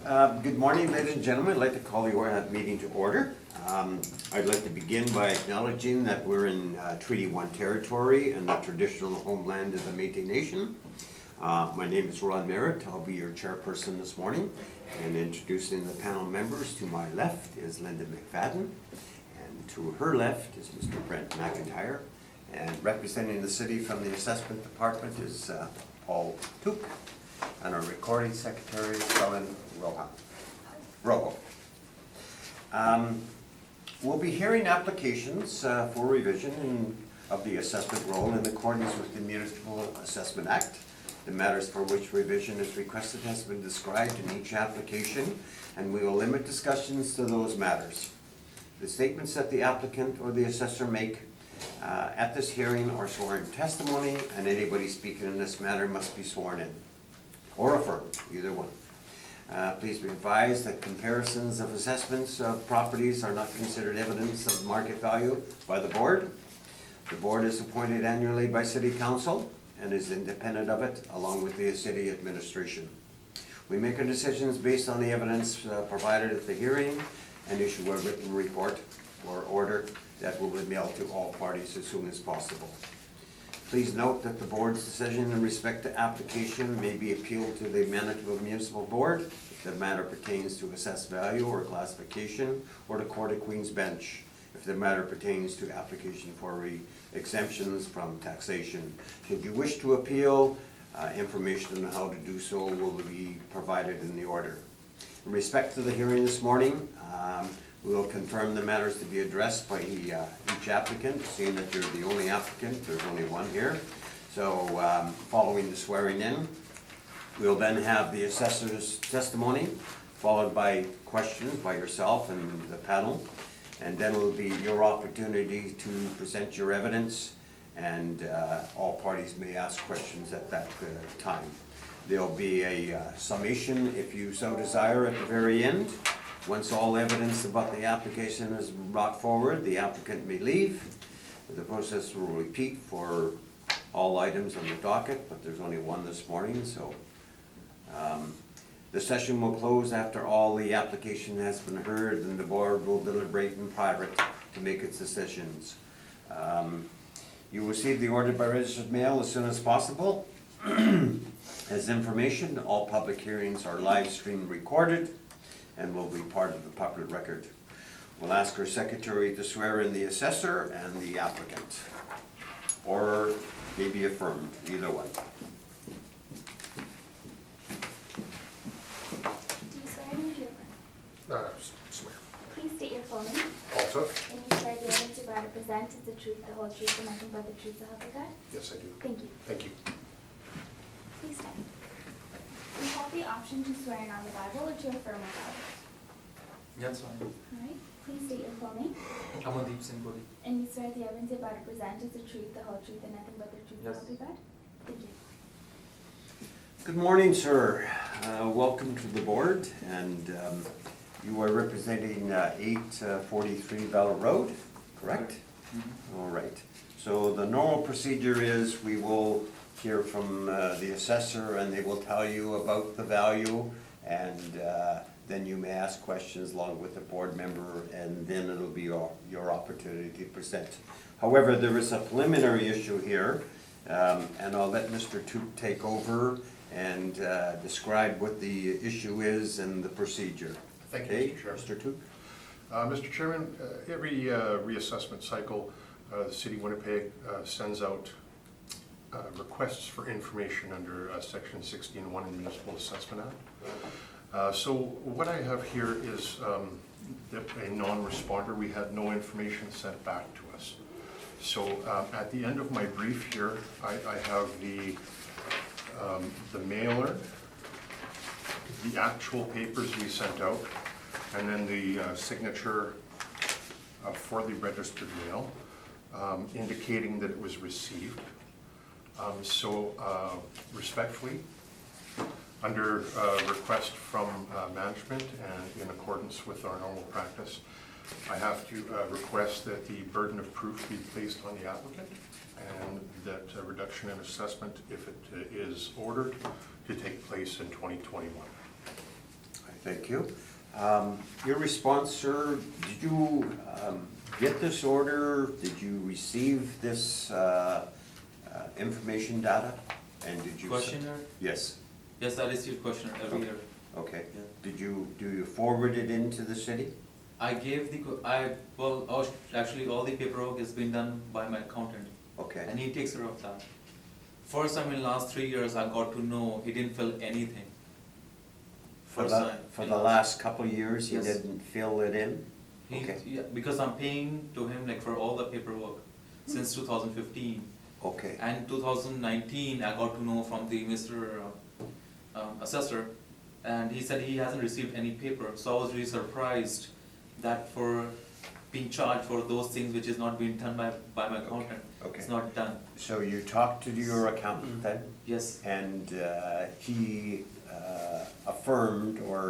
Good morning, ladies and gentlemen. I'd like to call your meeting to order. I'd like to begin by acknowledging that we're in Treaty 1 territory and the traditional homeland of the Métis Nation. My name is Ron Merritt. I'll be your chairperson this morning. And introducing the panel members, to my left is Linda McFadden, and to her left is Mr. Brent McIntyre. And representing the city from the assessment department is Paul Took, and our recording secretary, Helen Rojo. We'll be hearing applications for revision of the assessment roll in accordance with the Municipal Assessment Act. The matters for which revision is requested has been described in each application, and we will limit discussions to those matters. The statements that the applicant or the assessor make at this hearing are sworn testimony, and anybody speaking in this matter must be sworn in or affirmed, either one. Please be advised that comparisons of assessments of properties are not considered evidence of market value by the board. The board is appointed annually by City Council and is independent of it, along with the city administration. We make our decisions based on the evidence provided at the hearing and issue a written report or order that will be mailed to all parties as soon as possible. Please note that the board's decision in respect to application may be appealed to the Manitoba Municipal Board if the matter pertains to assessed value or classification, or the Court of Queen's Bench if the matter pertains to application for exemptions from taxation. Should you wish to appeal, information on how to do so will be provided in the order. In respect to the hearing this morning, we will confirm the matters to be addressed by each applicant, seeing that you're the only applicant, there's only one here. So following the swearing in, we'll then have the assessor's testimony, followed by questions by yourself and the panel. And then it will be your opportunity to present your evidence, and all parties may ask questions at that time. There'll be a summation, if you so desire, at the very end. Once all evidence about the application is brought forward, the applicant may leave. The process will repeat for all items on the docket, but there's only one this morning, so the session will close after all the application has been heard, and the board will deliberate in private to make its decisions. You will receive the order by registered mail as soon as possible. As information, all public hearings are live streamed recorded and will be part of the public record. We'll ask our secretary to swear in the assessor and the applicant, or maybe affirmed, either one. Do you swear in your Swear. Please state your full name. Also? And you swear the evidence you're about to present is the truth, the whole truth, and nothing but the truth, so help you God? Yes, I do. Thank you. Thank you. Please stand. You have the option to swear in on the Bible or to affirm on God. That's fine. Alright, please state your full name. Amandeep Singh Puri. And you swear the evidence you're about to present is the truth, the whole truth, and nothing but the truth, so Yes. help you God? Thank you. Good morning, sir. Welcome to the board, and you are representing 843 Bell Road, correct? Mm-hmm. All right. So the normal procedure is we will hear from the assessor, and they will tell you about the value, and then you may ask questions along with the board member, and then it'll be your opportunity to present. However, there is a preliminary issue here, and I'll let Mr. Toot take over and describe what the issue is and the procedure. Thank you, Okay, Mr. Chairman. Mr. Toot? Mr. Chairman, every reassessment cycle, the City of Winnipeg sends out requests for information under Section 16(1) of the Municipal Assessment Act. So what I have here is a non-responder. We had no information sent back to us. So at the end of my brief here, I have the mailer, the actual papers we sent out, and then the signature for the registered mail, indicating that it was received. Respectfully, under request from management and in accordance with our normal practice, I have to request that the burden of proof be placed on the applicant, and that a reduction in assessment, if it is ordered, to take place in 2021. Thank you. Your response, sir, did you get this order? Did you receive this information data? And did you? Questionnaire? Yes, Yes, I receive questionnaire every year. okay. Yeah. Do you forward it into the city? I gave the, actually all the paperwork has been done by my accountant, Okay, and he takes care of that. First time in last 3 years, I got to know he didn't fill anything. First time. for the last couple of years, you Yes. didn't fill it in? He, Okay. yeah, because I'm paying to him like for all the paperwork since 2015. Okay, And 2019, I got to know from the Mr. Assessor, and he said he hasn't received any paper. So I was really surprised that for being charged for those things which is not being done by my accountant. okay. It's not done. So you talked to your accountant then? Yes, And he affirmed or,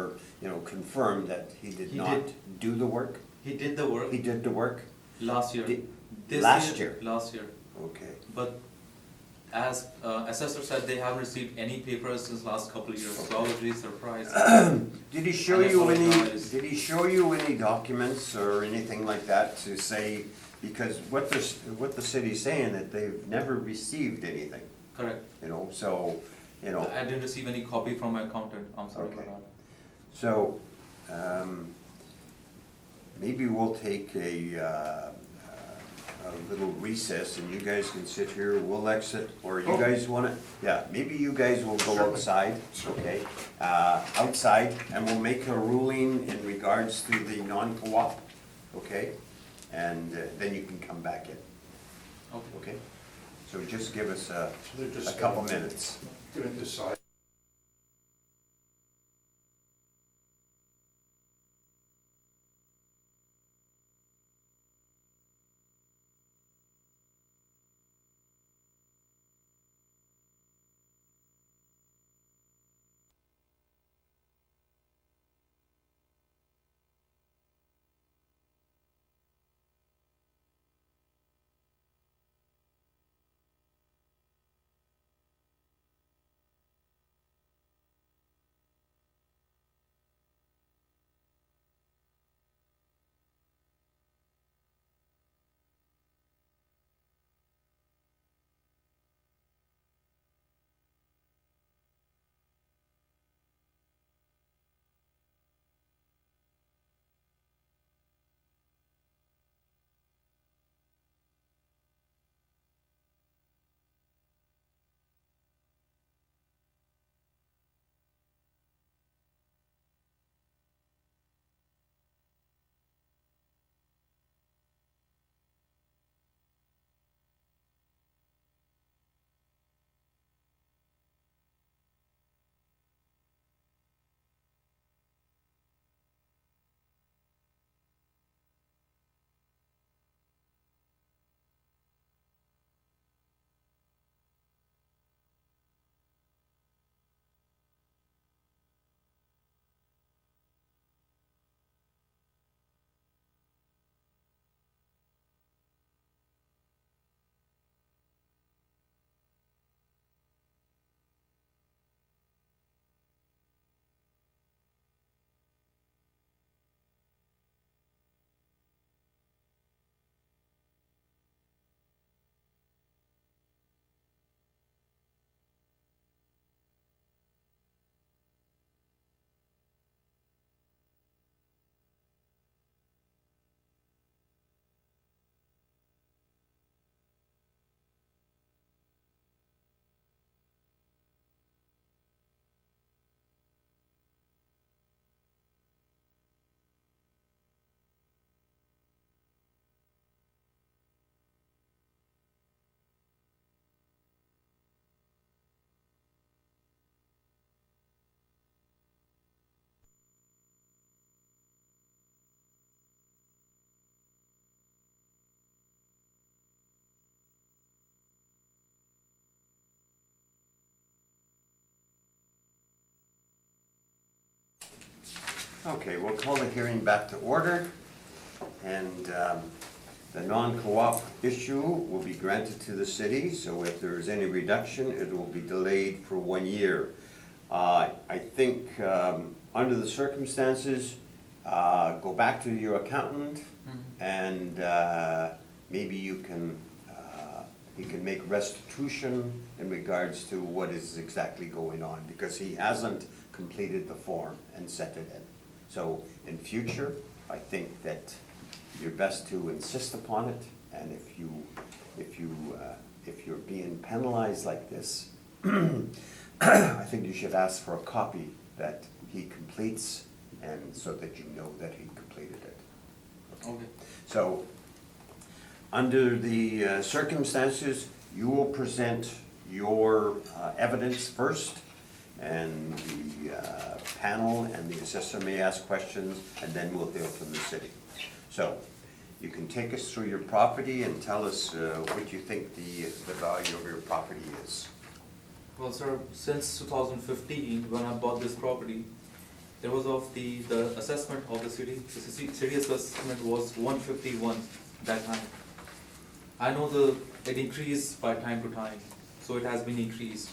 confirmed that he did He not did. do the work? he did the work He did the work? last year. Did- This last year? Last year. Okay. But as assessor said, they haven't received any papers since last couple of years. So I was really surprised. Did he show And I you any, apologize. did he show you any documents or anything like that to say, because what the city's saying, that they've never received anything, Correct. so, I didn't receive any copy from my accountant. I'm sorry Okay. about that. So, maybe we'll take a little recess and you guys can sit here, we'll exit, or you Oh. guys wanna, yeah, maybe you guys will go Certainly. outside, okay? Outside, and we'll make a ruling in regards to the non-co-op, okay? And then you can come back in, Okay. okay? So just give us So they're a just couple minutes. gonna decide. Okay, we'll call the hearing back to order, and the non-co-op issue will be granted to the city, so if there is any reduction, it will be delayed for 1 year. I think under the circumstances, go back to your accountant and maybe you can make restitution in regards to what is exactly going on, because he hasn't completed the form and sent it in. So in future, I think that you're best to insist upon it, and if you're being penalized like this, I think you should ask for a copy that he completes, and so that you know that he completed it. Okay. So, under the circumstances, you will present your evidence first, and the panel and the assessor may ask questions, and then we'll hear from the city. So, you can take us through your property and tell us what you think the value of your property is. Well, sir, since 2015, when I bought this property, there was of the assessment of the city assessment was 151 that time. I know it increased by time to time, so it has been increased.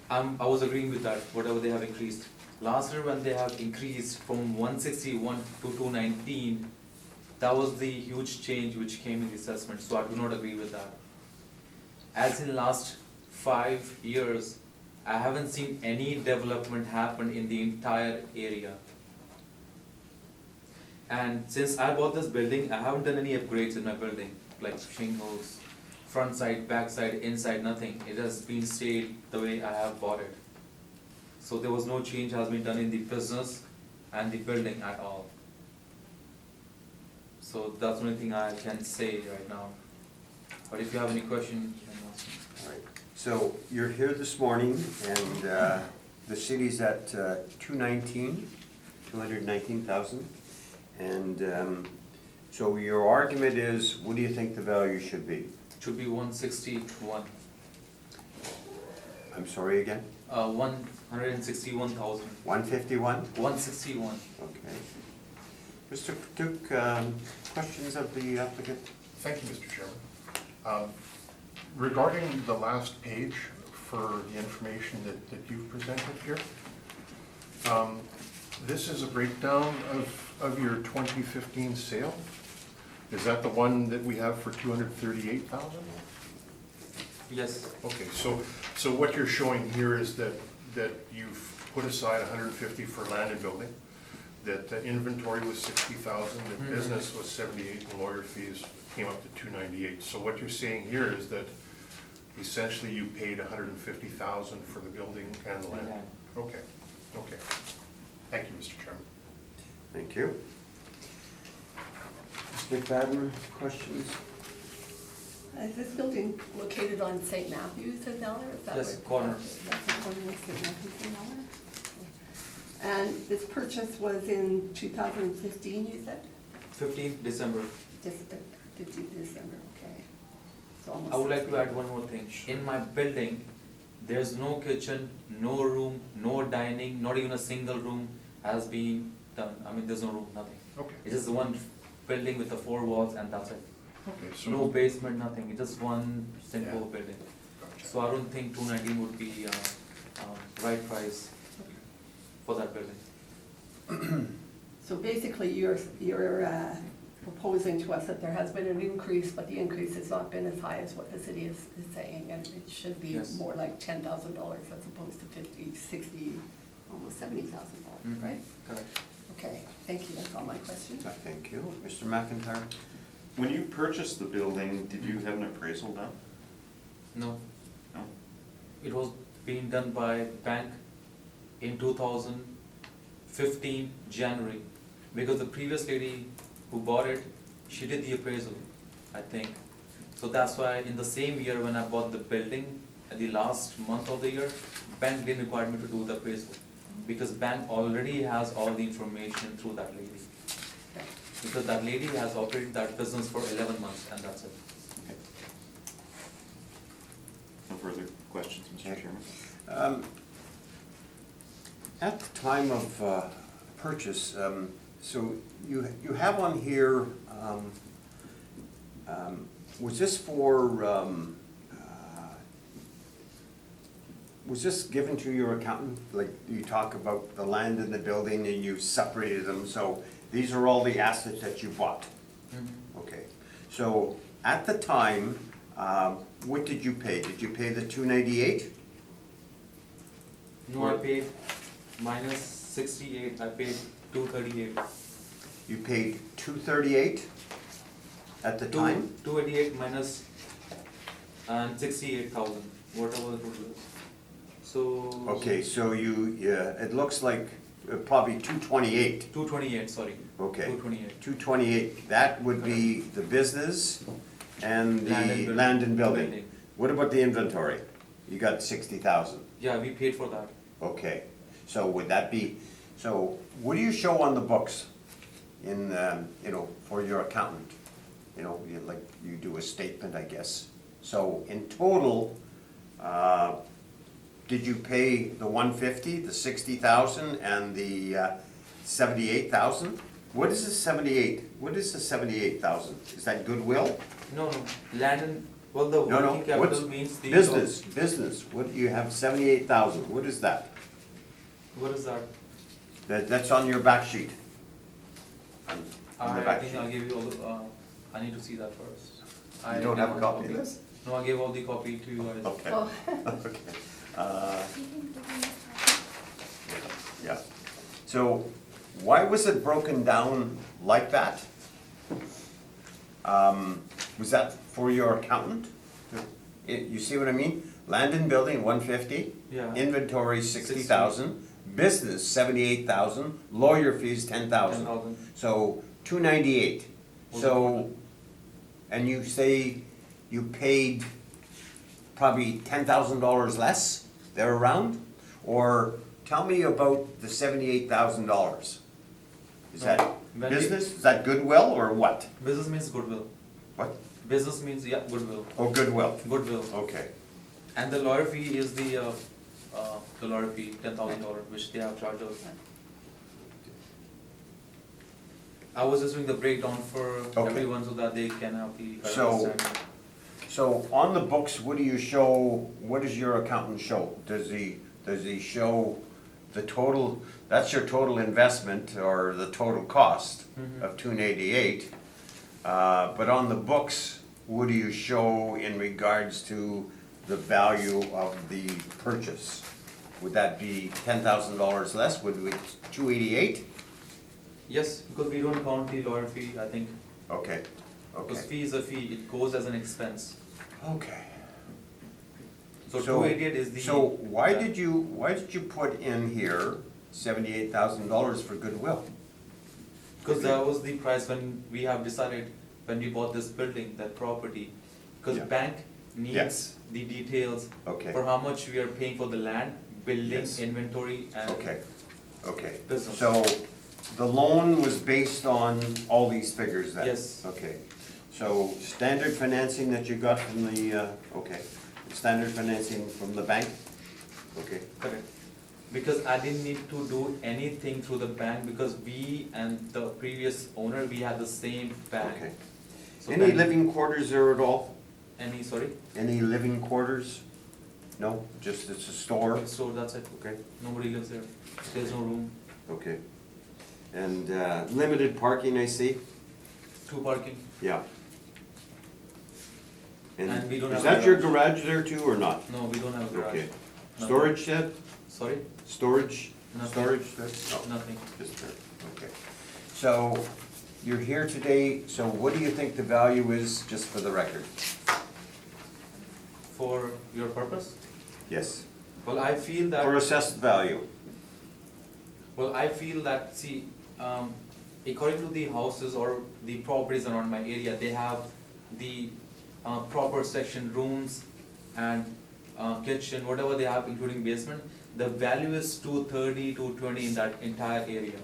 I was agreeing with that, whatever they have increased. Last year when they have increased from 161 to 219, that was the huge change which came in the assessment, so I do not agree with that. As in last 5 years, I haven't seen any development happen in the entire area. And since I bought this building, I haven't done any upgrades in my building, like shingles, front side, back side, inside, nothing. It has been stayed the way I have bought it. So there was no change has been done in the business and the building at all. So that's the only thing I can say right now. But if you have any question, you can ask me. All right. So, you're here this morning, and the city's at 219,000. And so your argument is, what do you think the value should be? Should be 161. I'm sorry again? 161,000. 151? 161. Okay. Mr. Duke, questions of the applicant? Thank you, Mr. Chairman. Regarding the last page for the information that you've presented here, this is a breakdown of your 2015 sale. Is that the one that we have for 238,000? Yes. Okay, so what you're showing here is that you've put aside 150 for land and building, that the inventory was 60,000, the business was 78, and lawyer fees came up to 298. So what you're saying here is that essentially you paid 150,000 for the building and the land? Yeah. Okay. Thank you, Mr. Chairman. Thank you. Mr. McFadden, questions? Is this building located on St. Matthews in Delaware? Is that Yes, where- corner. That's the corner of St. Matthews in Delaware? And this purchase was in 2015, you said? 15th December. December, okay. So almost I would like to 16. add one more thing. In my building, there's no kitchen, no room, no dining, not even a single room has been done. I mean, there's no room, nothing. Okay. It's just one building with the 4 walls and that's it. Okay, so. No basement, nothing. It's just one simple Yeah. building. Gotcha. So I don't think 219 would be right price for that building. So basically, you're proposing to us that there has been an increase, but the increase has not been as high as what the city is saying, and it should be Yes. more like $10,000 as opposed to 50, 60, almost $70,000, Mhm. right? Correct. Okay, thank you, that's all my questions. Thank you. Mr. McIntyre? When you purchased the building, did you have an appraisal done? No, No? it was being done by bank in 2015 January, because the previous lady who bought it, she did the appraisal, I think. So that's why in the same year when I bought the building, at the last month of the year, bank didn't require me to do the appraisal, because bank already has all the information through that lady. Okay. Because that lady has operated that business for 11 months and that's it. Okay. No further questions, Mr. Okay. Chairman? At the time of purchase, so you have on here, was this for was this given to your accountant? Like, you talk about the land and the building and you separated them, so these are all the assets that you bought? Okay, so at the time, what did you pay? Did you pay the 298? No, I paid minus 68, I paid 238. You paid 238 at the time? 288 minus and 68,000, whatever the total is. So. Okay, so it looks like probably 228. 228, sorry. Okay. 228. 228, that would be the business and the land and building. What about the inventory? You got 60,000. Yeah, we paid for that. Okay, so would that be, so what do you show on the books in, for your accountant? You do a statement, I guess. So in total, did you pay the 150, the 60,000, and the 78,000? What is the 78? What is the 78,000? Is that goodwill? No, land and, well, the No, working capital what's means the. business, what, you have 78,000, what is that? What is that? That's on your back sheet. On the I back think sheet. I'll give you all the, I need to see that first. You don't have a copy of this? No, I gave all the copy to you guys. Okay, Oh, okay. You can give me this copy. Yeah. So why was it broken down like that? Was that for your accountant? You see what I mean? Land and building, 150. Yeah. Inventory, 60,000. Business, 78,000. Lawyer fees, 10,000. 10,000. So 298. So, and you say you paid probably $10,000 less there around? Or tell me about the $78,000. Is that When we- business? Is that goodwill or what? Business means goodwill. What? Business means, yeah, goodwill. Oh, goodwill. Goodwill. Okay. And the lawyer fee is the lawyer fee, $10,000, which they have charged us. I was just doing the breakdown for Okay. everyone so that they can have the better So- understanding. So on the books, what do you show, what does your accountant show? Does he show the total, that's your total investment or the total cost of 288? But on the books, what do you show in regards to the value of the purchase? Would that be $10,000 less? Would it be 288? Yes, because we don't count the lawyer fee, I think. Okay, Because okay, fee is a fee, it goes as an expense. okay. So 288 is the. So why did you put in here $78,000 for goodwill? Because that was the price when we have decided, when we bought this building, that property. Because Yeah. bank needs Yes. the details Okay. for how much we are paying for the land, building, Yes. inventory and. Okay, okay. Business. So the loan was based on all these figures then? Yes. Okay. So standard financing that you got from the, okay, standard financing from the bank? Okay, Correct. Because I didn't need to do anything through the bank because we and the previous owner, we had the same bank. okay. So Any bank- living quarters there at all? Any, sorry? Any living quarters? No, just it's a store? So that's it. Okay, Nobody lives there. There's no room. okay. And limited parking, I see? 2 parking. Yeah. And we don't Is have a that your garage. garage there too, or not? No, we don't have a garage. Okay. Nothing. Storage shed? Sorry? Storage? Nothing. Storage shed? No, Nothing. just there, okay. So, you're here today, so what do you think the value is, just for the record? For your purpose? Yes. Well, I feel that. For assessed value? Well, I feel that, see, according to the houses or the properties around my area, they have the proper section rooms and kitchen, whatever they have, including basement. The value is 230, 220 in that entire area.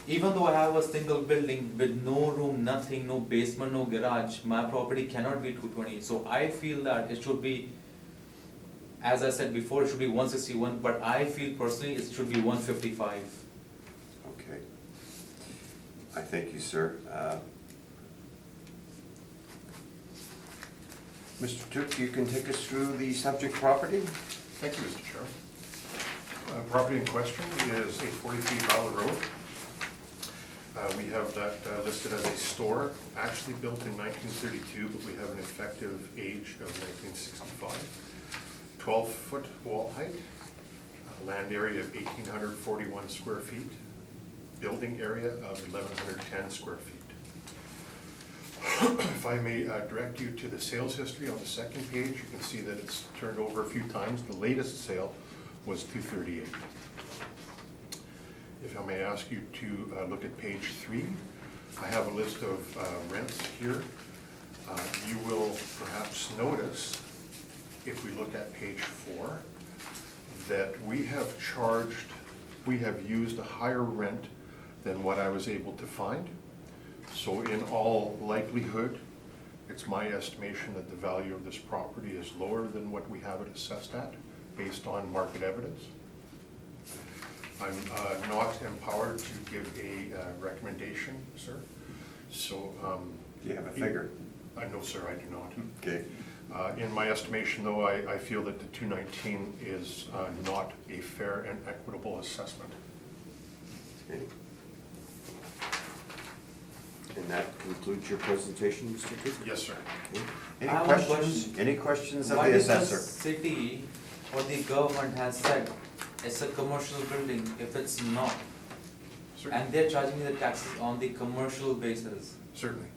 Even though I have a single building with no room, nothing, no basement, no garage, my property cannot be 220. So I feel that it should be, as I said before, it should be 161, but I feel personally it should be 155. Okay. I thank you, sir. Mr. Took, you can take us through the subject property? Thank you, Mr. Chairman. Property in question is 843 Ballard Road. We have that listed as a store, actually built in 1932, but we have an effective age of 1965. 12-foot wall height, land area of 1,841 square feet, building area of 1,110 square feet. If I may direct you to the sales history on the second page, you can see that it's turned over a few times. The latest sale was 238. If I may ask you to look at page 3, I have a list of rents here. You will perhaps notice, if we look at page 4, that we have used a higher rent than what I was able to find. So in all likelihood, it's my estimation that the value of this property is lower than what we have it assessed at, based on market evidence. I'm not empowered to give a recommendation, sir. So. Do you have a figure? No, sir, I do not. Okay. In my estimation, though, I feel that the 219 is not a fair and equitable assessment. Okay. And that concludes your presentation, Mr. Took? Yes, sir. Any I have one questions? question. Any questions of Why the did the assessor? city or the government has said it's a commercial building if it's not? Certainly. And they're charging me the taxes on the commercial basis. Certainly.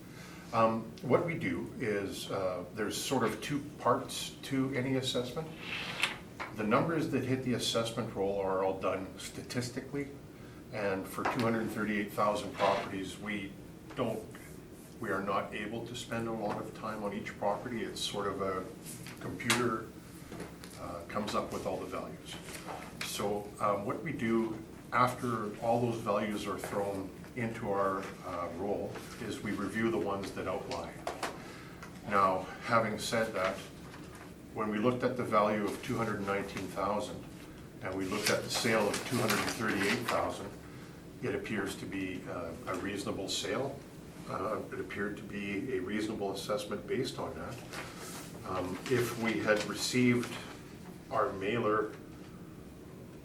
What we do is, there's sort of two parts to any assessment. The numbers that hit the assessment roll are all done statistically, and for 238,000 properties, we are not able to spend a lot of time on each property. It's sort of a computer comes up with all the values. So what we do after all those values are thrown into our roll is we review the ones that outlie. Now, having said that, when we looked at the value of 219,000 and we looked at the sale of 238,000, it appears to be a reasonable sale. It appeared to be a reasonable assessment based on that. If we had received our mailer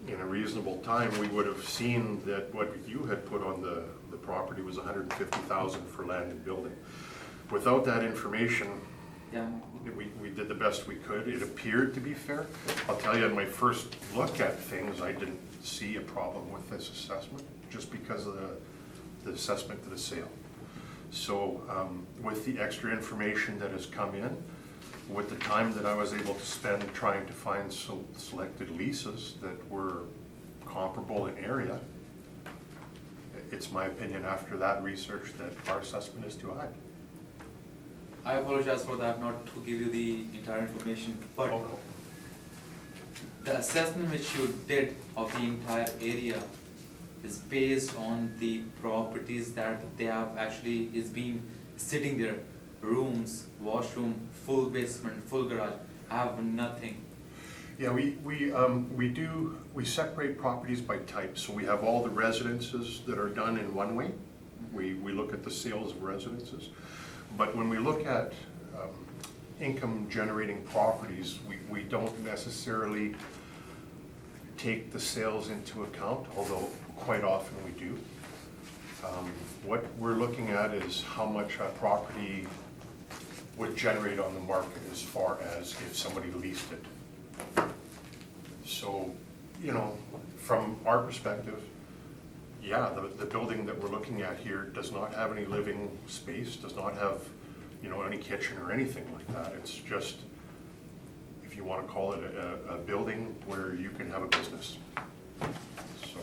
in a reasonable time, we would have seen that what you had put on the property was 150,000 for land and building. Without that information, Yeah. we did the best we could. It appeared to be fair. I'll tell you, in my first look at things, I didn't see a problem with this assessment, just because of the assessment to the sale. So with the extra information that has come in, with the time that I was able to spend trying to find selected leases that were comparable in area, it's my opinion after that research that our assessment is too high. I apologize for that, not to give you the entire information, but Oh, the assessment which you did of the entire area is based on the properties that they have actually is being sitting there, rooms, washroom, full basement, full garage. I have nothing. Yeah, we separate properties by type, so we have all the residences that are done in one way. We look at the sales of residences, but when we look at income generating properties, we don't necessarily take the sales into account, although quite often we do. What we're looking at is how much a property would generate on the market as far as if somebody leased it. So, you know, from our perspective, yeah, the building that we're looking at here does not have any living space, does not have, you know, any kitchen or anything like that. It's just, if you want to call it a building where you can have a business. So,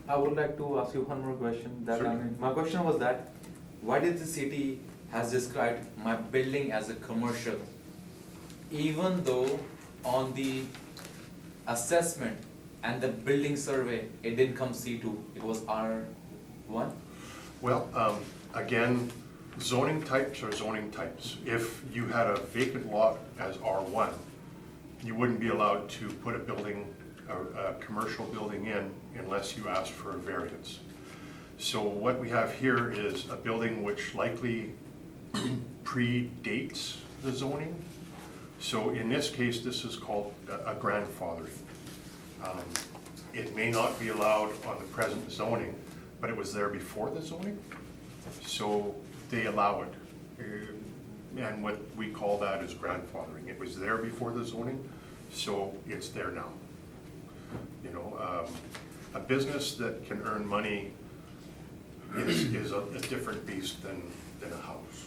I would like to ask you one more question. Certainly. My question was that, why did the city has described my building as a commercial, even though on the assessment and the building survey, it didn't come C2, it was R1? well, again, zoning types are zoning types. If you had a vacant lot as R1, you wouldn't be allowed to put a building, a commercial building in unless you asked for a variance. So what we have here is a building which likely predates the zoning, So in this case, this is called a grandfathering. It may not be allowed on the present zoning, but it was there before the zoning, so they allow it. And what we call that is grandfathering. It was there before the zoning, so it's there now. You know, a business that can earn money is a different beast than a house.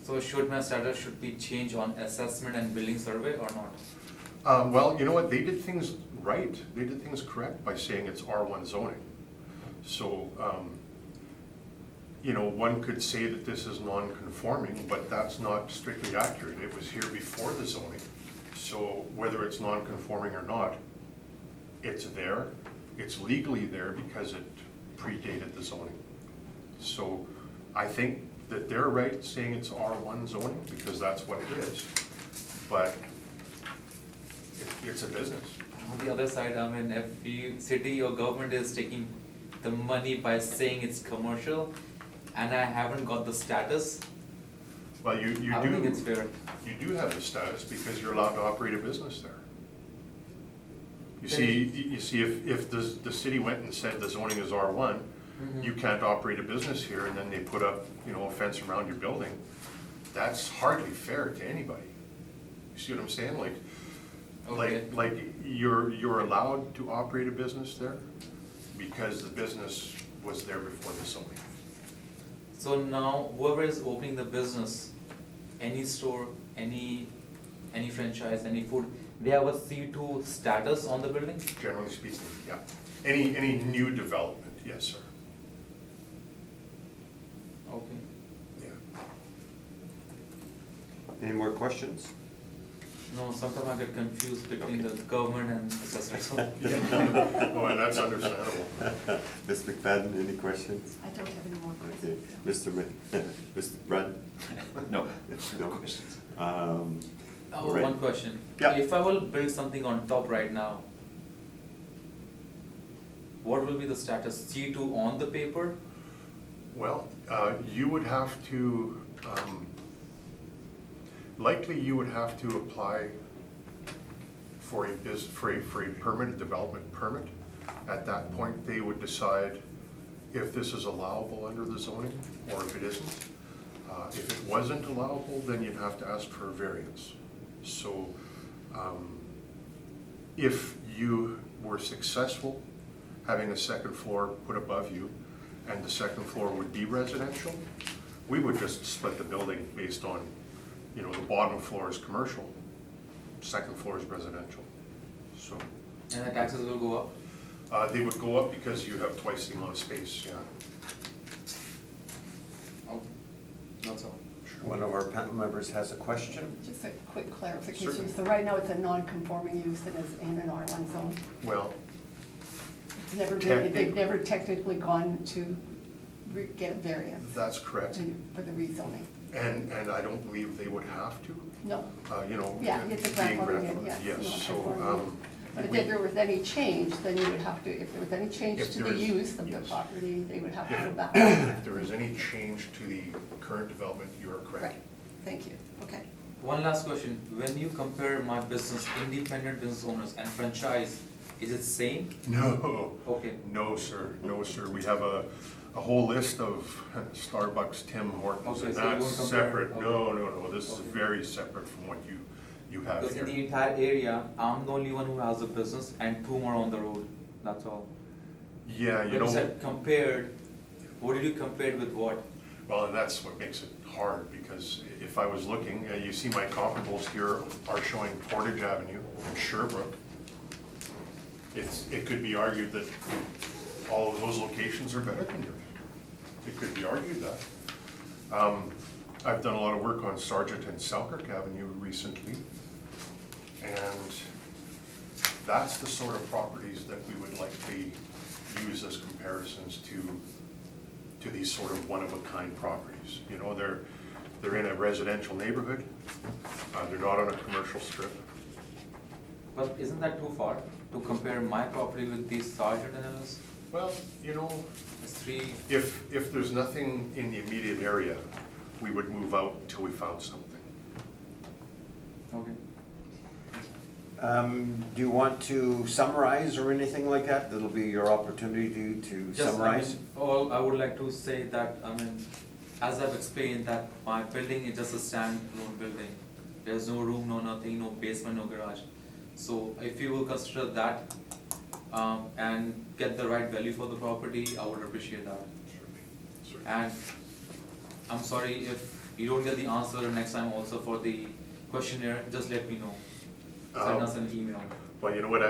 So should my status should be changed on assessment and building survey or not? Well, you know what, they did things right, they did things correct by saying it's R1 zoning. So, you know, one could say that this is non-conforming, but that's not strictly accurate. It was here before the zoning. So whether it's non-conforming or not, it's there. It's legally there because it predated the zoning. So I think that they're right saying it's R1 zoning because that's what it is. But it's a business. On the other side, I mean, if the city or government is taking the money by saying it's commercial, and I haven't got the status, Well, you I don't think it's do, fair. you do have the status because you're allowed to operate a business there. You Then see, if the city went and said the zoning is R1, you can't operate a business here, and then they put up, you know, a fence around your building, that's hardly fair to anybody. You see what I'm saying? Okay. Like you're allowed to operate a business there because the business was there before the zoning. So now whoever is opening the business, any store, any franchise, any food, they have a C2 status on the building? Generally speaking, yeah. Any new development, yes, sir. Okay. Yeah. Any more questions? No, sometimes I get confused between the government and assessors. Oh, and that's understandable. Ms. McFadden, any questions? I don't have any more Okay, questions. Mr. Brad? No. No questions. Oh, Right. one question. Yeah. If I will build something on top right now, what will be the status? C2 on the paper? Well, you would have to, likely you would have to apply for a permit, a development permit. At that point, they would decide if this is allowable under the zoning or if it isn't. If it wasn't allowable, then you'd have to ask for a variance. So, if you were successful having a second floor put above you, and the second floor would be residential, we would just split the building based on, you know, the bottom floor is commercial, second floor is residential. So, And the taxes will go up? they would go up because you have twice the amount of space, yeah. Okay, that's all. One of our panel members has a question. Just a quick clarification. Certainly. So right now, it's a non-conforming use and is in an R1 zone. Well, It's never been, they've never technically gone to get a variance that's correct. for the rezoning. And I don't believe they would have to, No. you know. Yeah, it's a being grandfathered in, grandfathered, yes. Yes, so, non-conforming. But if we- there was any change, then you would have to, if there was any change If to there the is- use of the yes. property, they would have to go back. if there is any change to the current development, you are correct. Right, thank you, okay. One last question. When you compare my business, independent business owners and franchise, is it same? No. Okay. No, sir, no, sir. We have a whole list of Starbucks, Tim Hortons, Okay, and so you that's won't compare? separate. Okay. No, this is Okay. very separate from what you have Because in the here. entire area, I'm the only one who has a business and two more on the road, that's all. Yeah, you When know, you said compared, what did you compare with what? well, and that's what makes it hard, because if I was looking, you see my comparables here are showing Portage Avenue and Sherbrooke. It could be argued that all of those locations are better than yours. It could be argued that. I've done a lot of work on Sargent and Selkirk Avenue recently, and that's the sort of properties that we would likely use as comparisons to these sort of one-of-a-kind properties. You know, they're in a residential neighborhood, they're not on a commercial strip. But isn't that too far to compare my property with the Sargent and others? Well, you know, It's three, if there's nothing in the immediate area, we would move out until we found something. Okay. Do you want to summarize or anything like that? That'll be your opportunity to Just, summarize. all I would like to say that, as I've explained, that my building is just a standalone building. There's no room, no nothing, no basement, no garage. So if you will consider that, and get the right value for the property, I would appreciate that. And I'm sorry if you don't get the answer next time also for the questionnaire, just let me know. Send us an email. Well, you know what,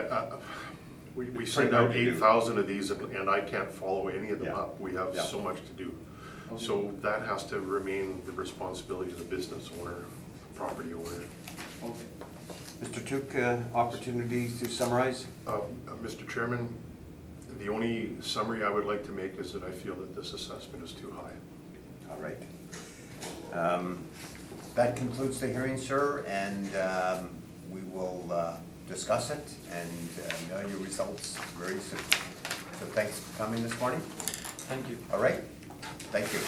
we send Pretty hard out to do. 8,000 of these and I can't follow any of them Yeah. up. We have Yeah. so much to do. Okay. So that has to remain the responsibility of the business owner, property owner. Okay. Mr. Took, opportunity to summarize? Mr. Chairman, the only summary I would like to make is that I feel that this assessment is too high. All right. That concludes the hearing, sir, and we will discuss it and know your results very soon. So thanks for coming this morning. Thank you. All right? Thank you.